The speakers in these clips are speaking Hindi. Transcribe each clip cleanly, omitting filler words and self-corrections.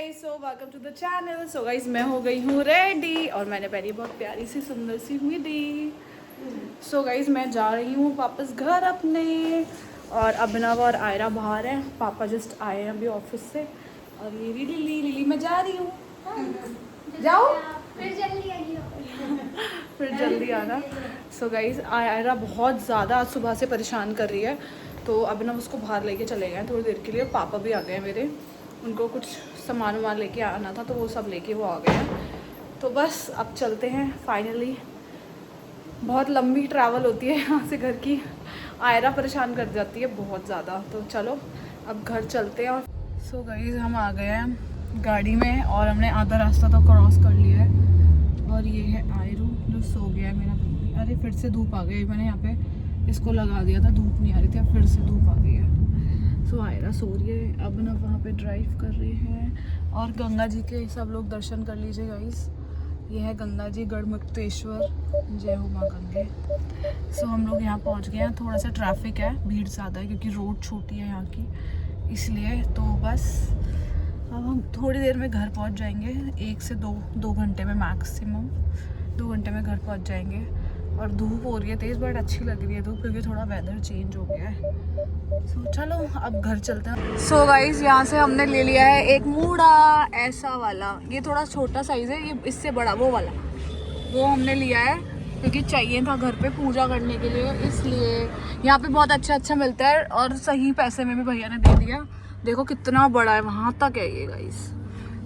Guys, so welcome to the channel. So guys, मैं हो गई हूँ रेडी और मैंने पहनी बहुत प्यारी सी सुंदर सी हुडी। सो गाइस, मैं जा रही हूँ वापस घर अपने और अभिनव और आयरा बाहर हैं। पापा जस्ट आए हैं अभी ऑफिस से और ये लिली मैं जा रही हूँ। जाओ फिर जल्दी आना। सो गाइस, आयरा बहुत ज़्यादा आज सुबह से परेशान कर रही है तो अभिनव उसको बाहर लेके चले गए थोड़ी देर के लिए। पापा भी आ गए मेरे, उनको कुछ सामान वामान लेके आना था तो वो सब लेके वो आ गए हैं। तो बस अब चलते हैं फाइनली। बहुत लंबी ट्रैवल होती है यहाँ से घर की। आयरा परेशान कर जाती है बहुत ज़्यादा। तो चलो अब घर चलते हैं। और सो गाइस, हम आ गए हैं गाड़ी में और हमने आधा रास्ता तो क्रॉस कर लिया है। और ये है आयरू जो सो गया है मेरा बेबी। अरे फिर से धूप आ गई। मैंने यहाँ पे इसको लगा दिया था, धूप नहीं आ रही थी, अब फिर से धूप आ गई है। सो आयरा सो रही है, अब ना वहाँ पे ड्राइव कर रहे हैं। और गंगा जी के सब लोग दर्शन कर लीजिए गाइस। ये है गंगा जी, गढ़मुक्तेश्वर। जय हो माँ गंगे। सो हम लोग यहाँ पहुँच गए हैं। थोड़ा सा ट्रैफिक है, भीड़ ज़्यादा है क्योंकि रोड छोटी है यहाँ की, इसलिए। तो बस अब हम थोड़ी देर में घर पहुँच जाएंगे। 1 से 2 घंटे में, मैक्सिमम 2 घंटे में घर पहुँच जाएंगे। और धूप हो रही है तेज़, बट अच्छी लग रही है धूप क्योंकि थोड़ा वेदर चेंज हो गया है। सो चलो अब घर चलते हैं। सो गाइस, यहाँ से हमने ले लिया है एक मूड़ा, ऐसा वाला। ये थोड़ा छोटा साइज़ है, ये इससे बड़ा वो वाला वो हमने लिया है क्योंकि चाहिए था घर पे पूजा करने के लिए, इसलिए। यहाँ पे बहुत अच्छा मिलता है और सही पैसे में भी भैया ने दे दिया। देखो कितना बड़ा है, वहाँ तक है ये गाइस।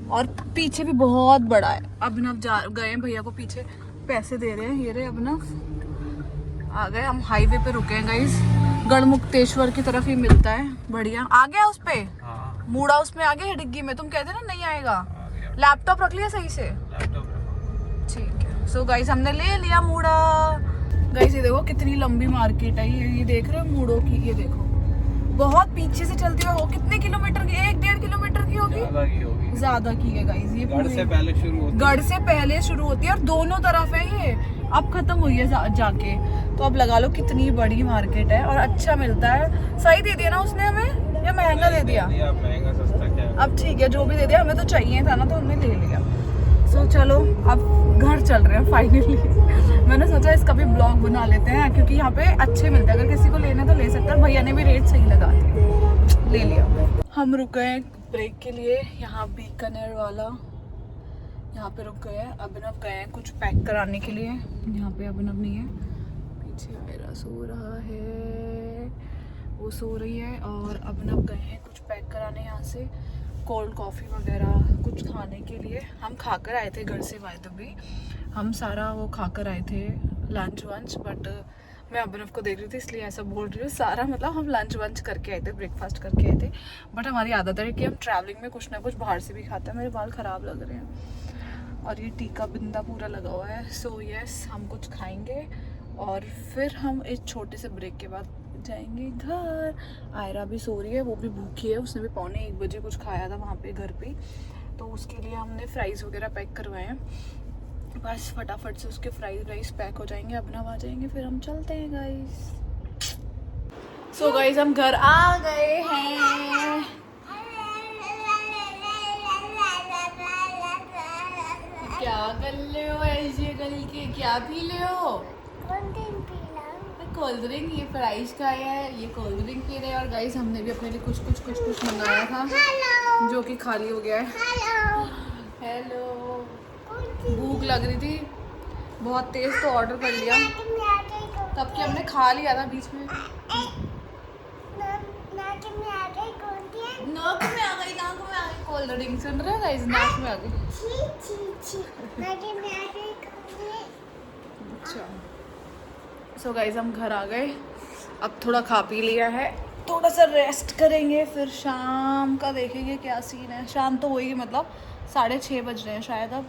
और पीछे भी बहुत बड़ा है। अभिनव जा गए भैया को पीछे पैसे दे रहे हैं। ये रहे अभिनव, आ गए। हम हाईवे पे रुके हैं गाइस, गढ़मुक्तेश्वर की तरफ ही मिलता है। बढ़िया आ गया उस पे। हाँ। मूड़ा उसमें आ गया डिग्गी में। तुम कहते ना नहीं आएगा। लैपटॉप रख लिया सही से? ठीक है। सो गाइस, हमने ले लिया मूड़ा। गाइस ये देखो कितनी लंबी मार्केट है। ये देख रहे हो मूड़ों की? ये देखो बहुत पीछे से चलती है। वो कितने किलोमीटर की? 1-1.5 किलोमीटर की होगी। ज्यादा की है गाइस। ये गढ़ से पहले शुरू होती है और दोनों तरफ है ये। अब खत्म हुई है जाके। तो अब लगा लो कितनी बड़ी मार्केट है और अच्छा मिलता है। सही दे दिया ना उसने हमें या महंगा दे दिया? महंगा सस्ता क्या है? अब ठीक है, जो भी दे दिया, हमें तो चाहिए था ना तो हमने ले लिया। सो चलो अब घर चल रहे हैं फाइनली। मैंने सोचा इसका भी ब्लॉग बना लेते हैं क्योंकि यहाँ पे अच्छे मिलते हैं। अगर किसी को लेने तो ले सकते हैं। भैया ने भी रेट सही लगा दिया, ले लिया। हम रुक गए ब्रेक के लिए यहाँ बीकानेर वाला। यहाँ पे रुक गए हैं। अभिनव गए हैं कुछ पैक कराने के लिए। यहाँ पे अभिनव नहीं है, पीछे आयरा सो रहा है, वो सो रही है। और अभिनव गए हैं कुछ पैक कराने यहाँ से, कोल्ड कॉफ़ी वगैरह कुछ खाने के लिए। हम खाकर आए थे घर से, वाई द वे हम सारा वो खाकर आए थे लंच वंच। बट मैं अभिनव को देख रही थी इसलिए ऐसा बोल रही हूँ। सारा मतलब हम लंच वंच करके आए थे, ब्रेकफास्ट करके आए थे। बट हमारी आदत है कि हम ट्रैवलिंग में कुछ ना कुछ बाहर से भी खाते हैं। मेरे बाल ख़राब लग रहे हैं और ये टीका बिंदा पूरा लगा हुआ है। सो यस, हम कुछ खाएंगे और फिर हम इस छोटे से ब्रेक के बाद जाएंगे घर। आयरा भी सो रही है, वो भी भूखी है। उसने भी 1:45 बजे कुछ खाया था वहाँ पे घर पे, तो उसके लिए हमने फ्राइज़ वगैरह पैक करवाए हैं। बस फटाफट से उसके फ्राइज राइस पैक हो जाएंगे, अपना आ जाएंगे, फिर हम चलते हैं गाइस। सो गाइस, हम घर आ गए हैं। क्या कर ले हो ऐसे गल के? क्या पी ले हो? Cold drink. ये फ्राइज का है, ये कोल्ड ड्रिंक पी रहे हैं। और गाइस, हमने भी अपने लिए कुछ मंगाया था जो कि खाली हो गया है। हेलो। भूख लग रही थी बहुत तेज तो ऑर्डर कर लिया, तब कि हमने खा लिया था बीच में। नाक में आ गई कोल्ड ड्रिंक। सुन रहे हो गाइस? नाक में आ गई। अच्छा। सो गाइस, हम घर आ गए। अब थोड़ा खा पी लिया है, थोड़ा सा रेस्ट करेंगे, फिर शाम का देखेंगे क्या सीन है। शाम तो वही मतलब 6:30 बज रहे हैं शायद।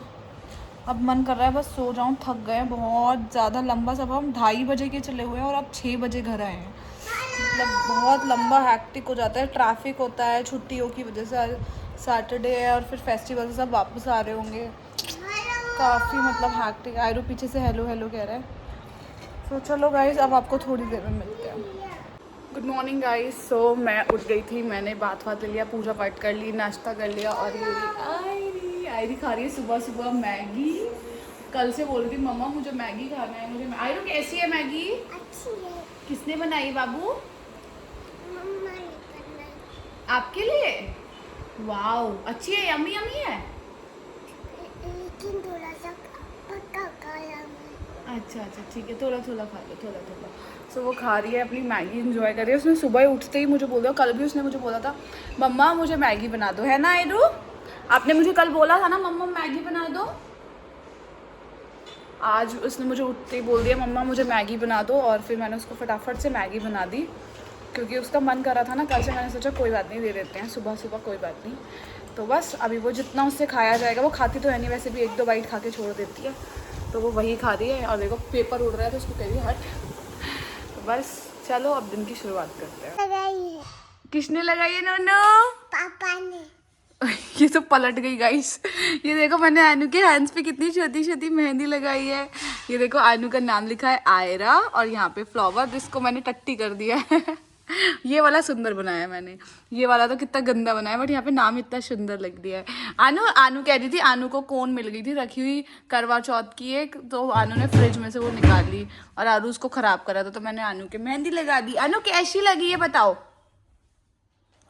अब मन कर रहा है बस सो जाऊं, थक गए बहुत ज़्यादा लंबा। सब हम 2:30 बजे के चले हुए हैं और अब 6 बजे घर आए हैं। मतलब बहुत लंबा हैक्टिक हो जाता है। ट्रैफिक होता है छुट्टियों की वजह से, सैटरडे है और फिर फेस्टिवल से सब वापस आ रहे होंगे। काफ़ी मतलब हैक्टिक। आयरो पीछे से हेलो हेलो कह रहा है। तो चलो गाइस, अब आपको थोड़ी देर में मिलते हैं। Good morning guys. सो मैं उठ गई थी, मैंने बात ले लिया, पूजा पाठ कर ली, नाश्ता कर लिया और ये आयरी खा रही है सुबह सुबह मैगी। कल से बोल रही थी मम्मा मुझे मैगी खाना है, मुझे। आयरू कैसी है मैगी? अच्छी है। किसने बनाई बाबू? मम्मा ने बनाई। आपके लिए? वाओ, अच्छी है, यम्मी यम्मी है। लेकिन थोड़ा सा पक्का खाया मैं। अच्छा ठीक है, थोड़ा थोड़ा खा लो, थोड़ा थोड़ा। सो वो खा रही है अपनी मैगी, इंजॉय कर रही है। उसने सुबह ही उठते ही मुझे बोला, कल भी उसने मुझे बोला था मम्मा मुझे मैगी बना दो, है ना आयरू? आपने मुझे कल बोला था ना मम्मा मैगी बना दो। आज उसने मुझे उठते ही बोल दिया मम्मा मुझे मैगी बना दो, और फिर मैंने उसको फटाफट से मैगी बना दी, क्योंकि उसका मन कर रहा था ना कल से। मैंने सोचा कोई बात नहीं, दे देते हैं सुबह सुबह, कोई बात नहीं। तो बस अभी वो जितना उससे खाया जाएगा, वो खाती तो है नहीं वैसे भी, 1-2 बाइट खा के छोड़ देती है, तो वो वही खा रही है। और देखो पेपर उड़ रहा है तो उसको कह रही है हट। तो बस चलो अब दिन की शुरुआत करते हैं। लगाई है किसने लगाई है नोनो? पापा ने। ये तो पलट गई गाइस। ये देखो मैंने आनू के हैंड्स पे कितनी छोटी छोटी मेहंदी लगाई है। ये देखो आनू का नाम लिखा है आयरा, और यहाँ पे फ्लावर, जिसको मैंने टट्टी कर दिया है। ये वाला सुंदर बनाया मैंने, ये वाला तो कितना गंदा बनाया, बट यहाँ पे नाम इतना सुंदर लग दिया है। आनू कह रही थी, आनू को कोन मिल गई थी रखी हुई करवा चौथ की एक, तो आनू ने फ्रिज में से वो निकाल ली और आरू उसको खराब करा था, तो मैंने आनू के मेहंदी लगा दी। आनू कैसी लगी है बताओ,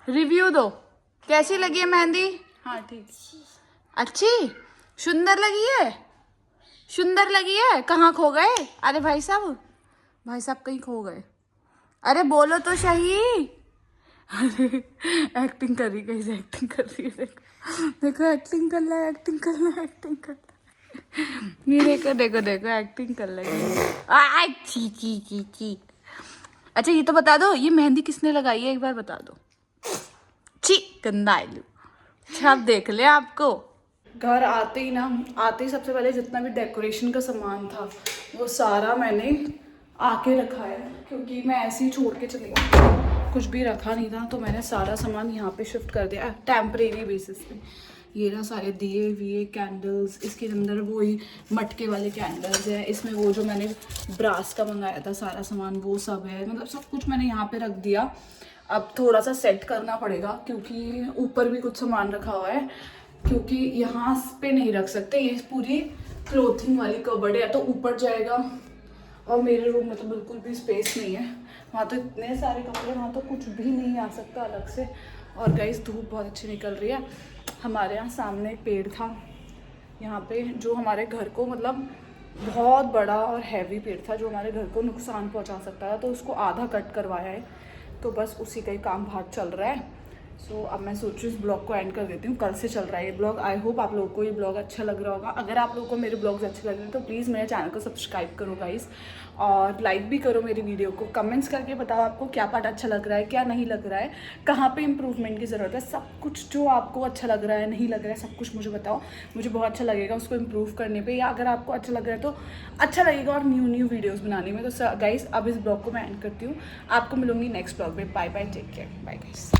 रिव्यू दो, कैसी लगी है मेहंदी? हाँ ठीक, अच्छी, सुंदर लगी है, सुंदर लगी है। कहाँ खो गए? अरे भाई साहब कहीं खो गए, अरे बोलो तो सही। अरे एक्टिंग कर रही, कहीं एक्टिंग कर रही है, देखो एक्टिंग कर रहा है, एक्टिंग कर रहा है, एक्टिंग कर रहा है। ये देखो देखो देखो एक्टिंग कर रही है। ची ची ची ची। अच्छा ये तो बता दो, ये मेहंदी किसने लगाई है, एक बार बता दो। ची गंदा आलू, छाप देख ले आपको। घर आते ही सबसे पहले जितना भी डेकोरेशन का सामान था वो सारा मैंने आके रखा है, क्योंकि मैं ऐसे ही छोड़ के चली गई, कुछ भी रखा नहीं था, तो मैंने सारा सामान यहाँ पे शिफ्ट कर दिया टेम्परेरी बेसिस पे। ये ना सारे दिए विए कैंडल्स, इसके अंदर वही मटके वाले कैंडल्स हैं, इसमें वो जो मैंने ब्रास का मंगाया था सारा सामान वो सब है, मतलब सब कुछ मैंने यहाँ पे रख दिया। अब थोड़ा सा सेट करना पड़ेगा, क्योंकि ऊपर भी कुछ सामान रखा हुआ है, क्योंकि यहाँ पे नहीं रख सकते, ये पूरी क्लोथिंग वाली कबर्ड है, तो ऊपर जाएगा, और मेरे रूम में तो बिल्कुल भी स्पेस नहीं है, वहाँ तो इतने सारे कपड़े, वहाँ तो कुछ भी नहीं आ सकता अलग से। और गाइस धूप बहुत अच्छी निकल रही है। हमारे यहाँ सामने एक पेड़ था यहाँ पे, जो हमारे घर को, मतलब बहुत बड़ा और हैवी पेड़ था, जो हमारे घर को नुकसान पहुँचा सकता था, तो उसको आधा कट करवाया है, तो बस उसी का ही काम बाहर चल रहा है। सो अब मैं सोच रही हूँ इस ब्लॉग को एंड कर देती हूँ, कल से चल रहा है ये ब्लॉग। आई होप आप लोगों को ये ब्लॉग अच्छा लग रहा होगा। अगर आप लोगों को मेरे ब्लॉग्स अच्छे लग रहे हैं तो प्लीज़ मेरे चैनल को सब्सक्राइब करो गाइस, और लाइक भी करो मेरी वीडियो को। कमेंट्स करके बताओ आपको क्या पार्ट अच्छा लग रहा है, क्या नहीं लग रहा है, कहाँ पे इम्प्रूवमेंट की ज़रूरत है, सब कुछ जो आपको अच्छा लग रहा है, नहीं लग रहा है, सब कुछ मुझे बताओ, मुझे बहुत अच्छा लगेगा उसको इम्प्रूव करने पे। या अगर आपको अच्छा लग रहा है तो अच्छा लगेगा और न्यू वीडियोज़ बनाने में। तो गाइस अब इस ब्लॉग को मैं एंड करती हूँ, आपको मिलूंगी नेक्स्ट ब्लॉग में। Bye bye, take care, bye guys.